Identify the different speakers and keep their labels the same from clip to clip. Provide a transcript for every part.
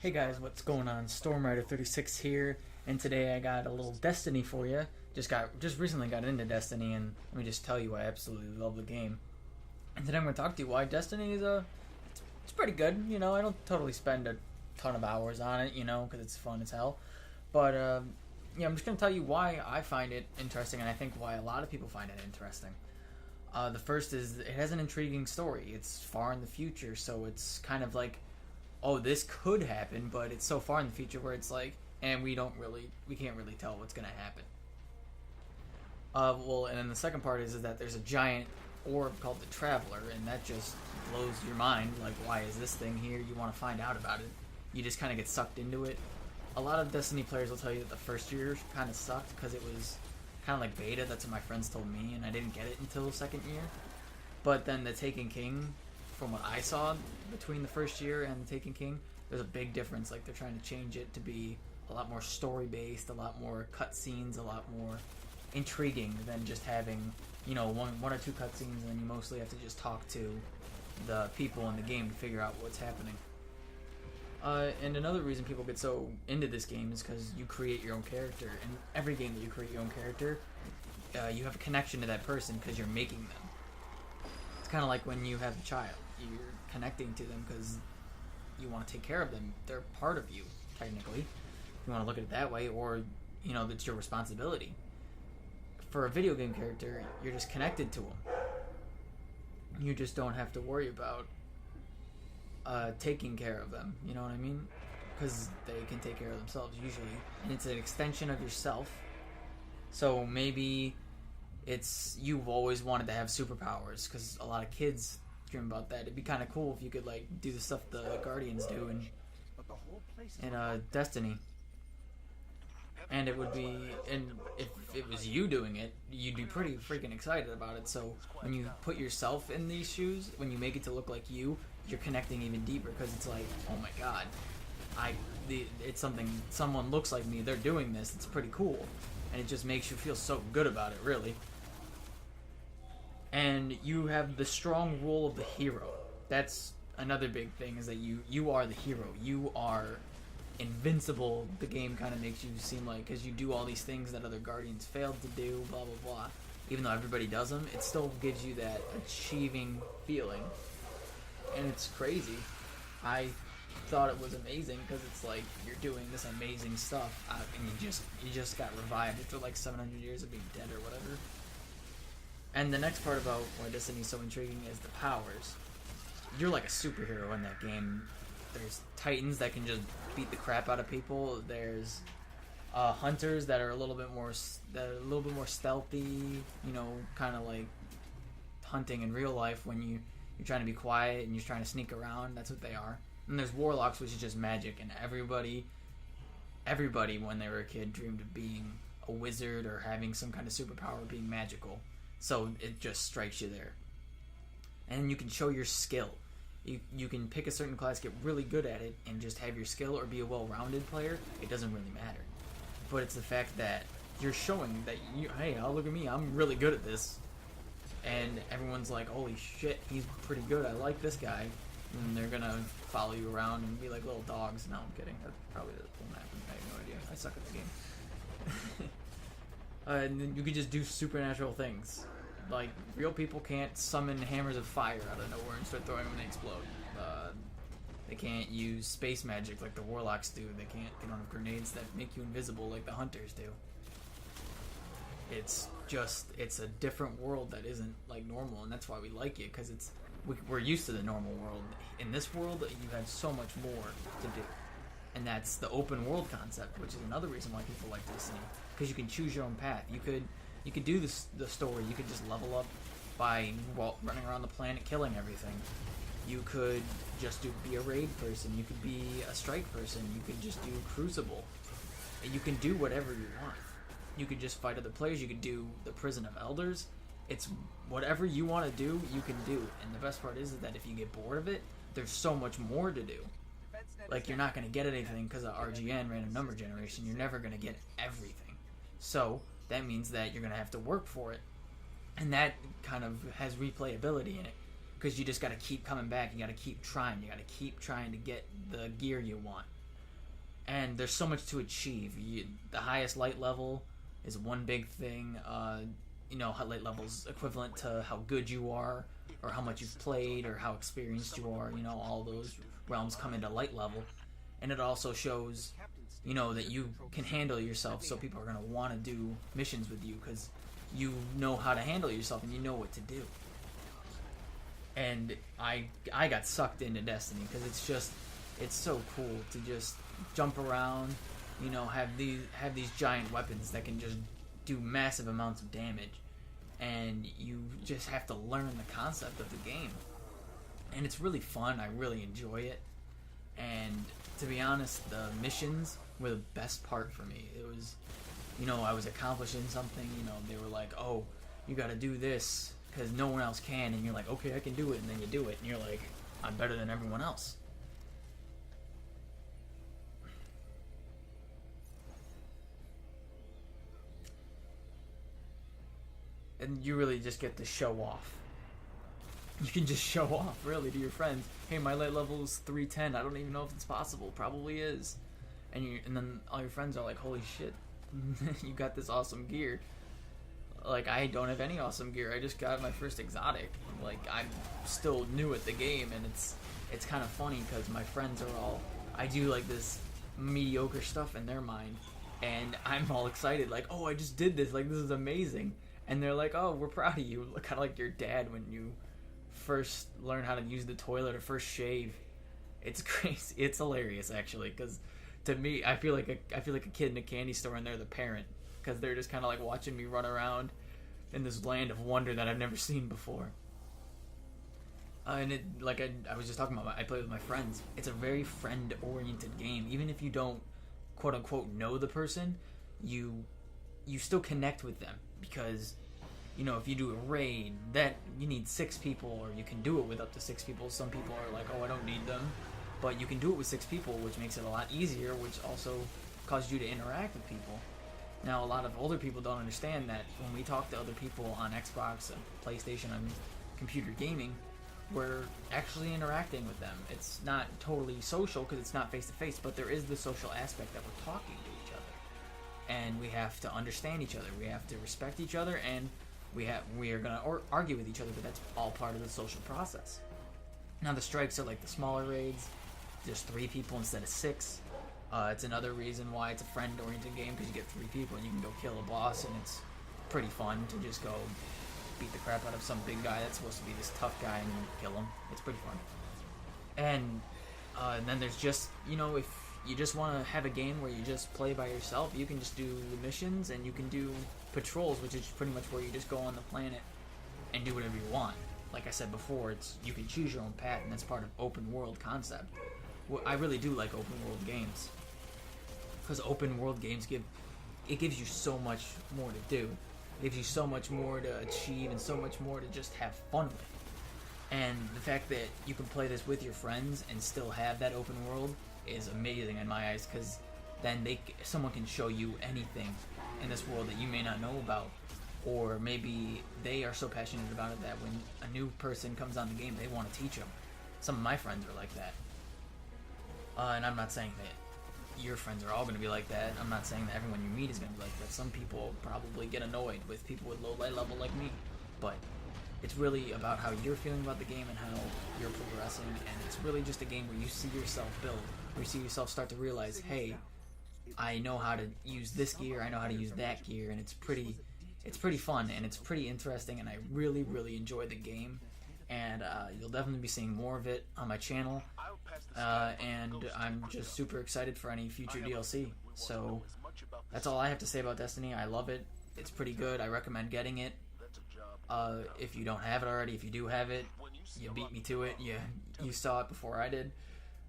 Speaker 1: Hey guys, what's going on? Stormrider36 here, and today I got a little Destiny for you. Just recently got into Destiny, and let me just tell you, I absolutely love the game. And today I'm going to talk to you why Destiny is it's pretty good. You know, I don't totally spend a ton of hours on it, you know, because it's fun as hell. But yeah, I'm just going to tell you why I find it interesting, and I think why a lot of people find it interesting. The first is it has an intriguing story. It's far in the future, so it's kind of like, oh, this could happen, but it's so far in the future where it's like, and we can't really tell what's gonna happen. Well, and then the second part is that there's a giant orb called the Traveler, and that just blows your mind. Like, why is this thing here? You want to find out about it. You just kind of get sucked into it. A lot of Destiny players will tell you that the first year kind of sucked because it was kind of like beta. That's what my friends told me, and I didn't get it until the second year. But then the Taken King, from what I saw between the first year and the Taken King, there's a big difference. Like, they're trying to change it to be a lot more story based, a lot more cutscenes, a lot more intriguing than just having, you know, one or two cutscenes, and then you mostly have to just talk to the people in the game to figure out what's happening. And another reason people get so into this game is because you create your own character. In every game that you create your own character, you have a connection to that person because you're making them. It's kind of like when you have a child. You're connecting to them because you want to take care of them. They're part of you, technically. If you want to look at it that way, or, you know, it's your responsibility. For a video game character, you're just connected to them. You just don't have to worry about taking care of them. You know what I mean? Because they can take care of themselves usually, and it's an extension of yourself. So maybe it's you've always wanted to have superpowers because a lot of kids dream about that. It'd be kind of cool if you could like do the stuff the Guardians do in Destiny. And it would be, and if it was you doing it, you'd be pretty freaking excited about it. So when you put yourself in these shoes, when you make it to look like you're connecting even deeper because it's like, oh my god, it's something, someone looks like me, they're doing this, it's pretty cool. And it just makes you feel so good about it, really. And you have the strong role of the hero. That's another big thing, is that you are the hero. You are invincible. The game kind of makes you seem like, because you do all these things that other Guardians failed to do, blah blah blah. Even though everybody does them, it still gives you that achieving feeling. And it's crazy. I thought it was amazing because it's like you're doing this amazing stuff, and you just got revived after like 700 years of being dead or whatever. And the next part about why Destiny is so intriguing is the powers. You're like a superhero in that game. There's titans that can just beat the crap out of people. There's hunters that are a little bit more stealthy. You know, kind of like hunting in real life when you're trying to be quiet and you're trying to sneak around. That's what they are. And there's warlocks, which is just magic. And everybody when they were a kid dreamed of being a wizard or having some kind of superpower, being magical. So it just strikes you there. And you can show your skill. You can pick a certain class, get really good at it, and just have your skill, or be a well-rounded player. It doesn't really matter. But it's the fact that you're showing that, hey, oh, look at me, I'm really good at this. And everyone's like, holy shit, he's pretty good, I like this guy. And they're gonna follow you around and be like little dogs. No, I'm kidding. That probably won't happen. I have no idea. I suck at the game. And then you can just do supernatural things. Like, real people can't summon hammers of fire out of nowhere and start throwing them and they explode. They can't use space magic like the warlocks do. They don't have grenades that make you invisible like the hunters do. It's a different world that isn't like normal, and that's why we like it, because we're used to the normal world. In this world, you have so much more to do. And that's the open world concept, which is another reason why people like Destiny, because you can choose your own path. You could do the story. You could just level up by running around the planet killing everything. You could just be a raid person. You could be a strike person. You could just do Crucible. You can do whatever you want. You could just fight other players. You could do the Prison of Elders. It's whatever you want to do, you can do. And the best part is that if you get bored of it, there's so much more to do. Like, you're not going to get anything because of RGN, random number generation. You're never going to get everything. So that means that you're going to have to work for it. And that kind of has replayability in it, because you just got to keep coming back. You got to keep trying. You got to keep trying to get the gear you want. and there's so much to achieve. The highest light level is one big thing. Light level's equivalent to how good you are, or how much you've played, or how experienced you are. All those realms come into light level, and it also shows, that you can handle yourself. So people are gonna want to do missions with you because you know how to handle yourself and you know what to do. And I got sucked into Destiny because it's so cool to just jump around, have these giant weapons that can just do massive amounts of damage, and you just have to learn the concept of the game. And it's really fun. I really enjoy it. And to be honest, the missions were the best part for me. It was, I was accomplishing something. They were like, oh, you got to do this because no one else can, and you're like, okay, I can do it, and then you do it, and you're like, I'm better than everyone else. And you really just get to show off. You can just show off, really, to your friends. Hey, my light level is 310. I don't even know if it's possible. Probably is. And then all your friends are like, holy shit, you got this awesome gear. Like, I don't have any awesome gear. I just got my first exotic. Like, I'm still new at the game, and it's kind of funny because my friends are all, I do like this mediocre stuff in their mind, and I'm all excited, like, oh, I just did this, like, this is amazing. And they're like, oh, we're proud of you. Kind of like your dad when you first learn how to use the toilet or first shave. It's crazy. It's hilarious, actually, because to me, I feel like a kid in a candy store, and they're the parent, because they're just kind of like watching me run around in this land of wonder that I've never seen before. And I was just talking about, I play with my friends. It's a very friend-oriented game. Even if you don't, quote-unquote, know the person, you still connect with them, because, if you do a raid, that you need 6 people, or you can do it with up to 6 people. Some people are like, oh, I don't need them. But you can do it with 6 people, which makes it a lot easier, which also causes you to interact with people. Now, a lot of older people don't understand that when we talk to other people on Xbox and PlayStation and computer gaming, we're actually interacting with them. It's not totally social because it's not face-to-face, but there is the social aspect that we're talking to each other. And we have to understand each other. We have to respect each other, and we are going to argue with each other, but that's all part of the social process. Now, the strikes are like the smaller raids. There's 3 people instead of 6. It's another reason why it's a friend-oriented game, because you get 3 people and you can go kill a boss, and it's pretty fun to just go beat the crap out of some big guy that's supposed to be this tough guy and kill him. It's pretty fun. And then there's just, if you just want to have a game where you just play by yourself, you can just do the missions, and you can do patrols, which is pretty much where you just go on the planet and do whatever you want. Like I said before, you can choose your own path, and that's part of open world concept. Well, I really do like open world games, because open world games gives you so much more to do. It gives you so much more to achieve, and so much more to just have fun with. And the fact that you can play this with your friends and still have that open world is amazing in my eyes, because then someone can show you anything in this world that you may not know about, or maybe they are so passionate about it that when a new person comes on the game, they want to teach them. Some of my friends are like that. And I'm not saying that your friends are all going to be like that. I'm not saying that everyone you meet is going to be like that. Some people probably get annoyed with people with low light level like me. But it's really about how you're feeling about the game and how you're progressing. And it's really just a game where you see yourself build. Where you see yourself start to realize, hey, I know how to use this gear. I know how to use that gear. And it's pretty fun. And it's pretty interesting. And I really, really enjoy the game. And you'll definitely be seeing more of it on my channel. And I'm just super excited for any future DLC. So that's all I have to say about Destiny. I love it. It's pretty good. I recommend getting it. If you don't have it already, if you do have it, you beat me to it. You saw it before I did.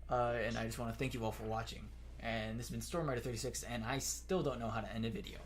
Speaker 1: And I just want to thank you all for watching. And this has been Stormrider36, and I still don't know how to end a video.